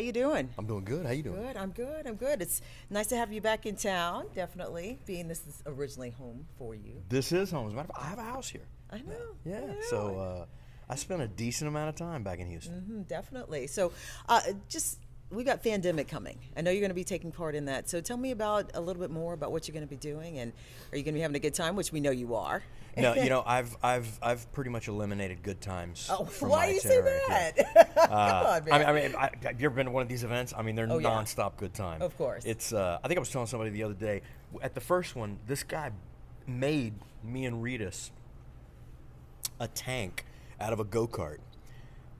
you doing? I'm doing good. How you doing? Good. I'm good. I'm good. It's nice to have you back in town. Definitely, being this is originally home for you. This is home. As a matter of fact, I have a house here. I know. Yeah. I know. So I spent a decent amount of time back in Houston. Definitely. So, we got Fandemic coming. I know you're going to be taking part in that. So tell me about a little bit more about what you're going to be doing, and are you going to be having a good time, which we know you are. No, I've pretty much eliminated good times. Oh, from why my do you say itinerary. that? Come on, man. I mean, have you ever been to one of these events? I mean, they're nonstop good time. Of course. It's. I think I was telling somebody the other day at the first one. This guy made me and Ritas a tank out of a go-kart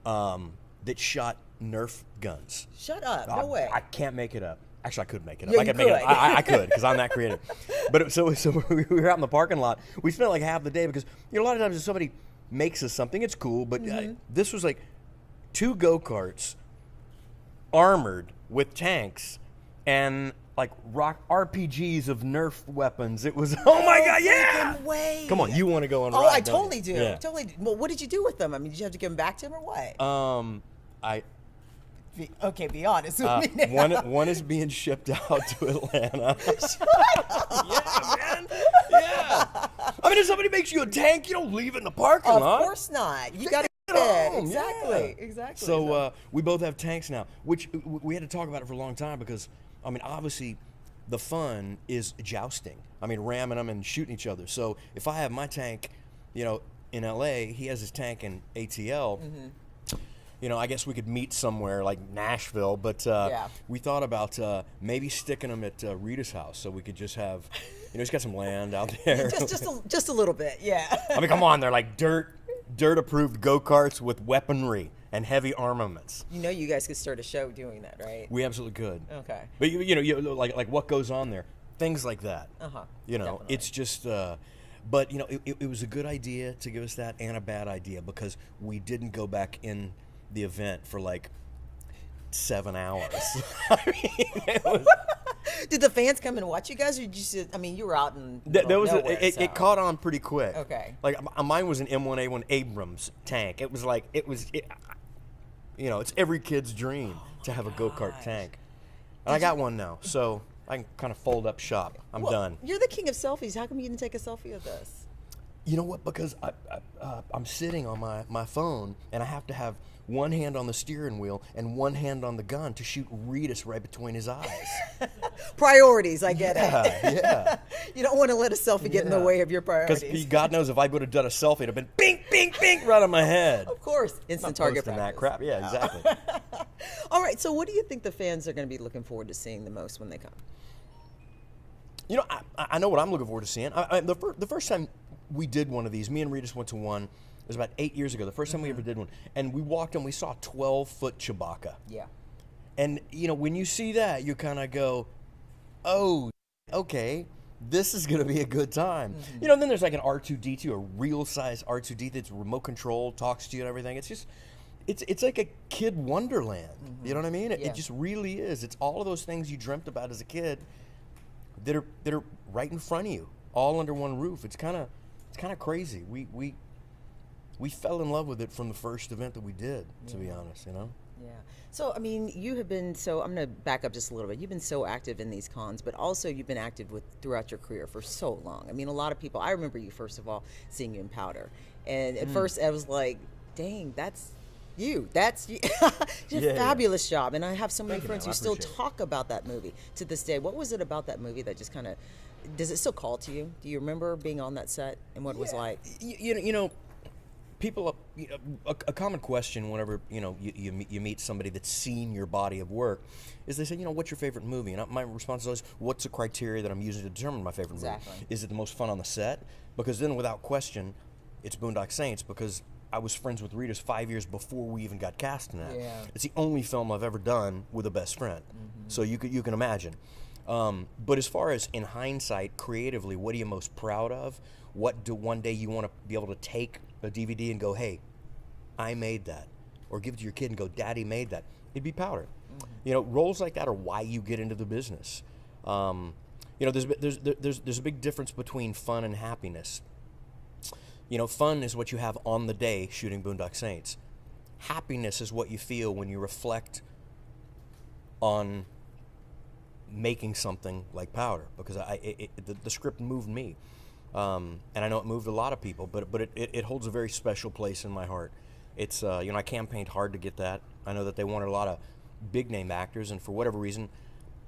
that shot Nerf guns. Shut up! No way. I can't make it up. Actually, I could make it up. Yeah, I could you make it could. up. I could because I'm that creative. But so we were out in the parking lot. We spent like half the day because a lot of times if somebody makes us something, it's cool. But this was like 2 go-karts armored with tanks and like rock RPGs of Nerf weapons. It was oh my god, yeah! Way. Come on, you want to go on? Oh, ride, I don't totally you? do. Yeah. Totally do. Well, what did you do with them? I mean, did you have to give them back to him or what? Okay, be honest with me now. One is being shipped out to Atlanta. Yeah, man. Yeah. I mean, if somebody makes you a tank, you don't leave it in the parking lot. Of course not. You got to Get get it. home. Exactly. Yeah. Exactly. So we both have tanks now, which we had to talk about it for a long time because, I mean, obviously the fun is jousting. I mean, ramming them and shooting each other. So if I have my tank, in LA, he has his tank in ATL. I guess we could meet somewhere like Nashville, but we thought about maybe sticking them at Rita's house so we could just have, he's got some land out there. just a little bit, yeah. I mean, come on, they're like dirt-approved go-karts with weaponry and heavy armaments. You guys could start a show doing that, right? We absolutely could. Okay. But you like what goes on there, things like that. Definitely. It's just. But it was a good idea to give us that, and a bad idea because we didn't go back in the event for like 7 hours. I mean, it was. Did the fans come and watch you guys, or did you? You were out in It caught on pretty quick. Okay. Like mine was an M1A1 Abrams tank. It was like it's every kid's dream to have a go-kart tank, and I got one now, so I can kind of fold up shop. I'm done. You're the king of selfies. How come you didn't take a selfie of this? You know what? Because I'm sitting on my phone, and I have to have one hand on the steering wheel and one hand on the gun to shoot Ritas right between his eyes. Priorities, I get it. Yeah. You don't want to let a selfie get in the way of your priorities. Because God knows if I would have done a selfie, it'd have been bing, bing, bing right on my head. Of course. Instant target practice. That practice. crap. Yeah, exactly. All right, so what do you think the fans are going to be looking forward to seeing the most when they come? I know what I'm looking forward to seeing. The first time we did one of these, me and Ritas went to one. It was about 8 years ago. The first time we ever did one, and we walked and we saw a 12-foot Chewbacca. Yeah. And when you see that, you kind of go, "Oh, okay, this is gonna be a good time." Then there's like an R2D2, a real size R2D2 that's remote controlled, talks to you and everything. It's just, it's like a kid wonderland. You know what I mean? It just really is. It's all of those things you dreamt about as a kid that are right in front of you, all under one roof. It's kind of crazy. We fell in love with it from the first event that we did, to be honest, Yeah. So, you have been I'm going to back up just a little bit. You've been so active in these cons, but also you've been active throughout your career for so long. A lot of people, I remember you, first of all, seeing you in Powder. And at first I was like, dang, that's you. That's you. You did a fabulous job. And I have so many friends who still talk about that movie to this day. What was it about that movie that just kind of, does it still call to you? Do you remember being on that set and what it was like? People, a common question whenever you meet somebody that's seen your body of work is they say, what's your favorite movie? And my response is always, what's the criteria that I'm using to determine my favorite movie? Is it the most fun on the set? Because then, without question, it's Boondock Saints, because I was friends with Ritas 5 years before we even got cast in that. Yeah. It's the only film I've ever done with a best friend, so you can imagine. But as far as in hindsight, creatively, what are you most proud of? What do one day you want to be able to take a DVD and go, hey, I made that, or give it to your kid and go, Daddy made that? It'd be Powder. Roles like that are why you get into the business. There's a big difference between fun and happiness. Fun is what you have on the day shooting Boondock Saints. Happiness is what you feel when you reflect on making something like Powder, because the script moved me, and I know it moved a lot of people, but it holds a very special place in my heart. It's I campaigned hard to get that. I know that they wanted a lot of big name actors, and for whatever reason,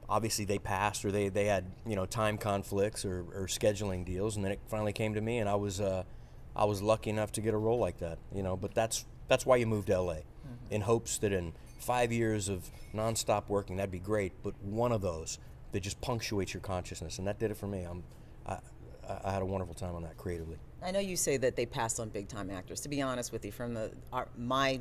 obviously they passed, or they had time conflicts or scheduling deals, and then it finally came to me, and I was lucky enough to get a role like that. But that's why you moved to LA, in hopes that in 5 years of nonstop working, that'd be great, but one of those that just punctuates your consciousness, and that did it for me. I had a wonderful time on that creatively. I know you say that they passed on big time actors. To be honest with you, from my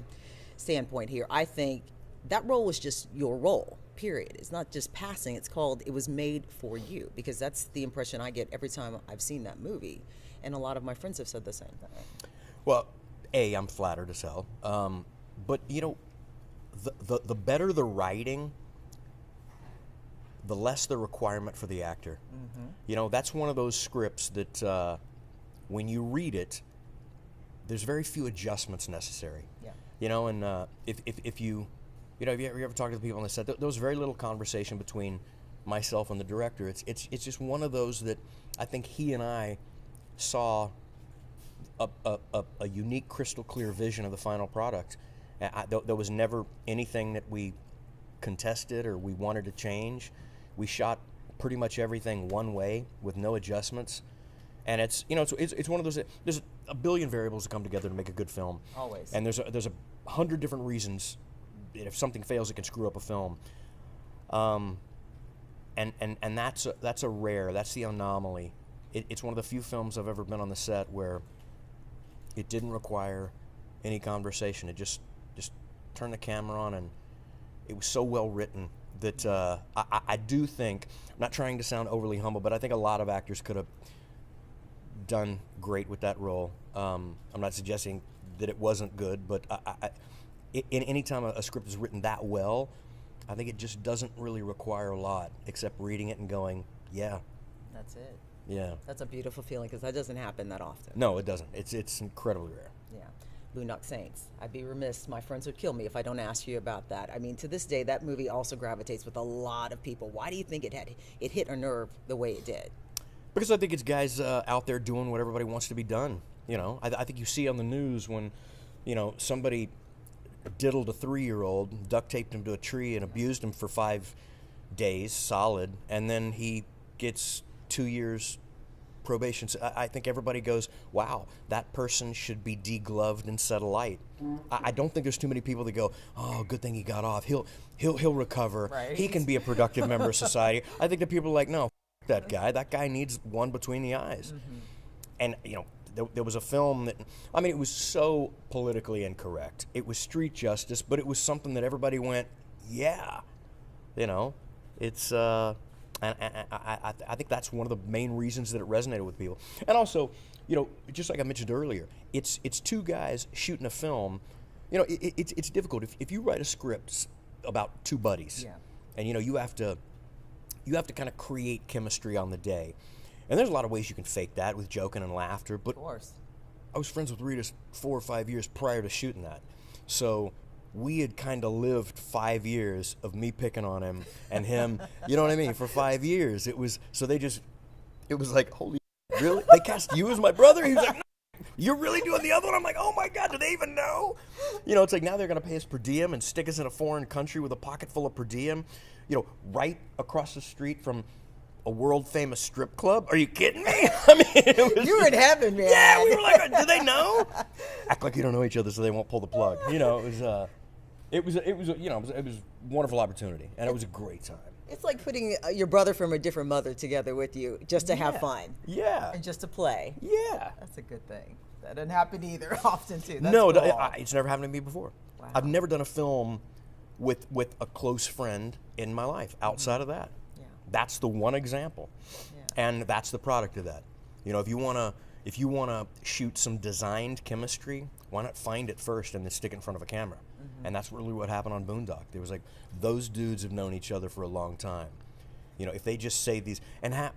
standpoint here, I think that role was just your role, period. It's not just passing. It was made for you, because that's the impression I get every time I've seen that movie. And a lot of my friends have said the same thing. Well, I'm flattered as hell. But, the better the writing, the less the requirement for the actor. Mm-hmm. That's one of those scripts that when you read it, there's very few adjustments necessary. Yeah. And if you ever talk to the people on the set, there was very little conversation between myself and the director. It's just one of those that I think he and I saw a unique, crystal clear vision of the final product. There was never anything that we contested or we wanted to change. We shot pretty much everything one way with no adjustments, and it's one of those. There's a billion variables that come together to make a good film. Always. And there's 100 different reasons. If something fails, it can screw up a film. And that's a rare. That's the anomaly. It's one of the few films I've ever been on the set where it didn't require any conversation. It just turned the camera on, and it was so well written that I do think, I'm not trying to sound overly humble, but I think a lot of actors could have done great with that role. I'm not suggesting that it wasn't good, but in any time a script is written that well, I think it just doesn't really require a lot except reading it and going, yeah. That's it. Yeah. That's a beautiful feeling, because that doesn't happen that often. No, it doesn't. It's incredibly rare. Yeah. Boondock Saints. I'd be remiss. My friends would kill me if I don't ask you about that. I mean, to this day, that movie also gravitates with a lot of people. Why do you think it hit a nerve the way it did? Because I think it's guys out there doing what everybody wants to be done. I think you see on the news when, somebody diddled a 3-year-old, duct taped him to a tree, and abused him for 5 days solid, and then he gets 2 years probation. So I think everybody goes, wow, that person should be degloved and set alight. I don't think there's too many people that go, oh, good thing he got off. He'll recover. Right. He can be a productive member of society. I think that people are like, no, that guy. That guy needs one between the eyes. Mm-hmm. And, there was a film that, it was so politically incorrect. It was street justice, but it was something that everybody went, yeah. It's, and I think that's one of the main reasons that it resonated with people. And also, just like I mentioned earlier, it's two guys shooting a film. It's difficult. If you write a script about two buddies, yeah, and, you have to kind of create chemistry on the day. And there's a lot of ways you can fake that with joking and laughter. But of course. I was friends with Rita 4 or 5 years prior to shooting that. So we had kind of lived 5 years of me picking on him and him, you know what I mean, for 5 years. It was like, holy really? They cast you as my brother? He was like, no, you're really doing the other one? I'm like, oh my God, do they even know? It's like now they're going to pay us per diem and stick us in a foreign country with a pocket full of per diem, right across the street from a world famous strip club. Are you kidding me? You were in heaven, man. Yeah, we were like, do they know? Act like you don't know each other so they won't pull the plug. It was a wonderful opportunity, and it was a great time. It's like putting your brother from a different mother together with you just to have fun. Yeah. And just to play. Yeah. That's a good thing. That doesn't happen either often, too. That's no, cool. It's never happened to me before. Wow. I've never done a film with a close friend in my life outside of that. Yeah. That's the one example. Yeah. And that's the product of that. If you want to shoot some designed chemistry, why not find it first and then stick it in front of a camera? Mm-hmm. And that's really what happened on Boondock. There was like, those dudes have known each other for a long time. If they just say these, and half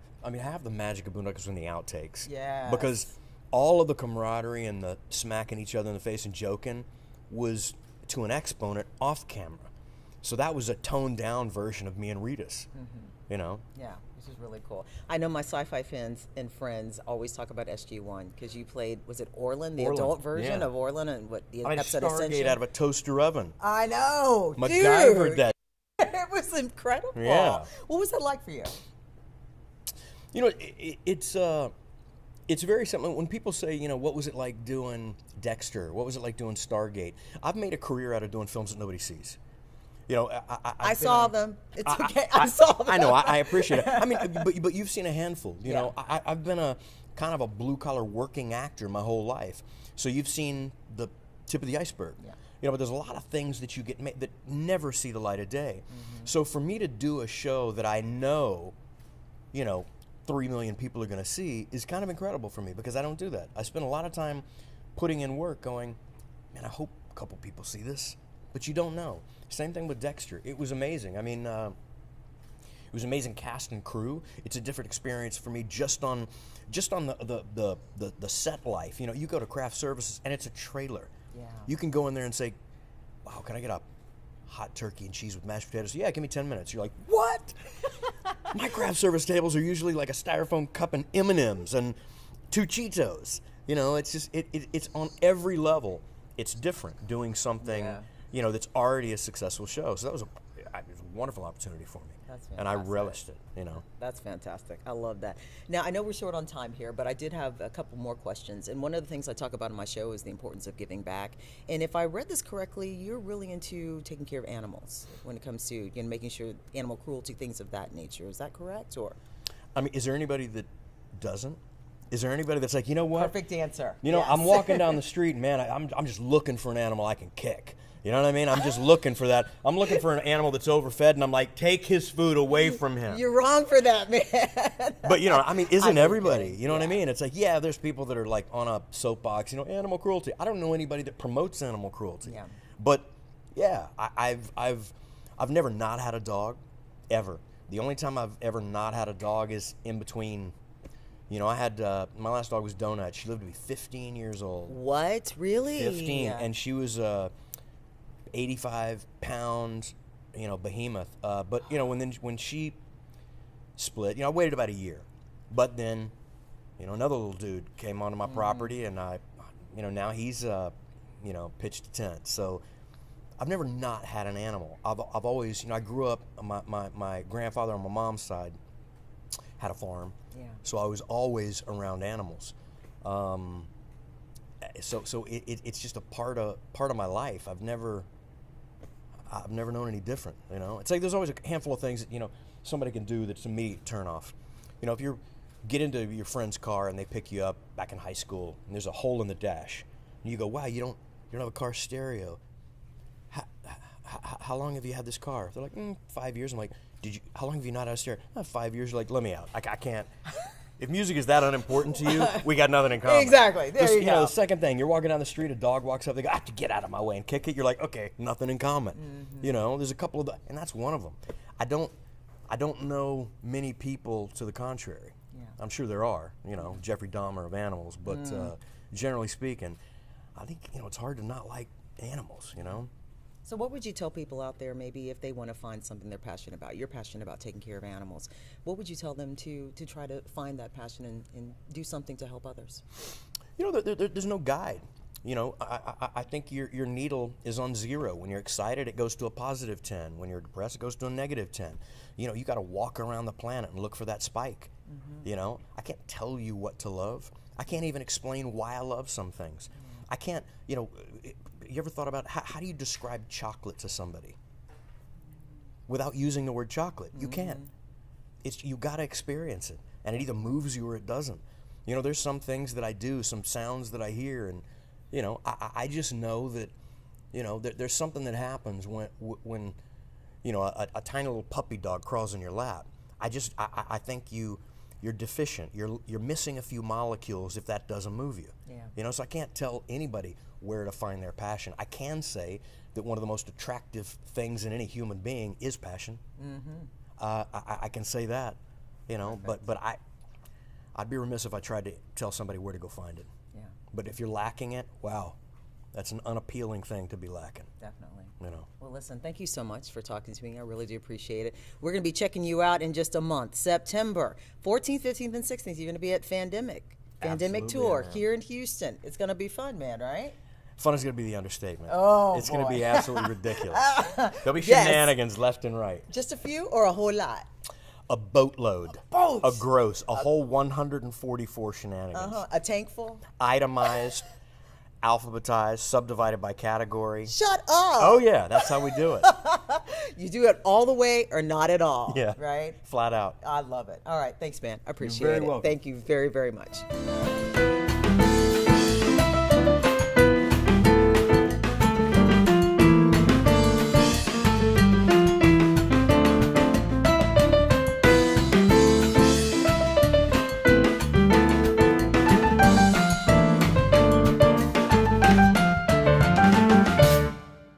the magic of Boondock is in the outtakes. Yeah. Because all of the camaraderie and the smacking each other in the face and joking was to an exponent off camera. So that was a toned down version of me and Ritas, you know? Yeah, which is really cool. I know my sci-fi fans and friends always talk about SG-1 because you played, was it Orlin, the adult version of Orlin, and what the episode Stargate Ascension? out of a toaster oven. I know, MacGyvered that. It was incredible. Yeah. What was that like for you? You know, it's very simple. When people say, you know, what was it like doing Dexter? What was it like doing Stargate? I've made a career out of doing films that nobody sees. You know, I saw them. It's okay. I saw them. I know. I appreciate it. I mean, but you've seen a handful. You know, I've been a kind of a blue collar working actor my whole life. So you've seen the tip of the iceberg. Yeah. You know, but there's a lot of things that you get that never see the light of day. So for me to do a show that I know, you know, 3 million people are going to see is kind of incredible for me because I don't do that. I spend a lot of time putting in work going, man, I hope a couple people see this, but you don't know. Same thing with Dexter. It was amazing. I mean, it was amazing cast and crew. It's a different experience for me just on the set life. You know, you go to craft services and it's a trailer. Yeah. You can go in there and say, wow, can I get a hot turkey and cheese with mashed potatoes? Yeah, give me 10 minutes. You're like, what? My craft service tables are usually like a styrofoam cup and M&Ms and 2 Cheetos. You know, it's just, it's on every level. It's different doing something, you know, that's already a successful show. So that was a wonderful opportunity for me. That's fantastic. And I relished it, you know. That's fantastic. I love that. Now, I know we're short on time here, but I did have a couple more questions. And one of the things I talk about in my show is the importance of giving back. And if I read this correctly, you're really into taking care of animals when it comes to, you know, making sure animal cruelty, things of that nature. Is that correct? Or, I mean, is there anybody that doesn't? Is there anybody that's like, you know what? Perfect answer. You know, yes. I'm walking down the street, and man, I'm just looking for an animal I can kick. You know what I mean? I'm just looking for that. I'm looking for an animal that's overfed, and I'm like, take his food away from him. You're wrong for that, man. But, you know, I mean, isn't everybody? You know what I mean? It's like, yeah, there's people that are like on a soapbox, you know, animal cruelty. I don't know anybody that promotes animal cruelty. Yeah. But, yeah, I've never not had a dog, ever. The only time I've ever not had a dog is in between. You know, I had, my last dog was Donut. She lived to be 15 years old. What? Really? 15. Yeah. And she was 85-pound, you know, behemoth. But, you know, when she split, you know, I waited about a year. But then, you know, another little dude came onto my property, and you know, now he's, you know, pitched a tent. So I've never not had an animal. I've always, you know, I grew up, my grandfather on my mom's side had a farm. Yeah. So I was always around animals. So it's just a part of my life. I've never known any different, you know. It's like there's always a handful of things that, you know, somebody can do that's immediate turn off. You know, if you get into your friend's car and they pick you up back in high school and there's a hole in the dash, and you go, wow, you don't have a car stereo. How long have you had this car? They're like, 5 years. I'm like, how long have you not had a stereo? 5 years. You're like, let me out. I can't. If music is that unimportant to you, we got nothing in common. Exactly. There you go. You know, the second thing, you're walking down the street, a dog walks up, they go, I have to get out of my way and kick it. You're like, okay, nothing in common. You know, there's a couple of, and that's one of them. I don't know many people to the contrary. Yeah. I'm sure there are, you know, Jeffrey Dahmer of animals, but generally speaking, I think, you know, it's hard to not like animals, you know. So what would you tell people out there, maybe if they want to find something they're passionate about? You're passionate about taking care of animals. What would you tell them to try to find that passion and do something to help others? You know, there's no guide. You know, I think your needle is on 0. When you're excited, it goes to a positive 10. When you're depressed, it goes to a negative 10. You know, you got to walk around the planet and look for that spike. You know, I can't tell you what to love. I can't even explain why I love some things. I can't, you know, you ever thought about how do you describe chocolate to somebody without using the word chocolate? You can't. You got to experience it, and it either moves you or it doesn't. You know, there's some things that I do, some sounds that I hear, and you know, I just know that, you know, there's something that happens when you know, a tiny little puppy dog crawls in your lap. I think you're deficient. You're missing a few molecules if that doesn't move you. Yeah. You know, so I can't tell anybody where to find their passion. I can say that one of the most attractive things in any human being is passion. I can say that, you know, but I'd be remiss if I tried to tell somebody where to go find it. Yeah. But if you're lacking it, wow, That's an unappealing thing to be lacking. Definitely. You know. Well, listen, thank you so much for talking to me. I really do appreciate it. We're going to be checking you out in just a month, September 14th, 15th, and 16th. You're going to be at Fandemic Tour here in Houston. It's going to be fun, man, right? Fun is going to be the understatement. Oh, it's going to be absolutely ridiculous. There'll be shenanigans left and right. Just a few or a whole lot? A boatload. A gross. A whole 144 shenanigans. A tank full? Itemized, alphabetized, subdivided by category. Shut up. Oh, yeah. That's how we do it. You do it all the way or not at all. Yeah. Right? Flat out. I love it. All right. Thanks, man. I appreciate it. You're very welcome. Thank you very, very much.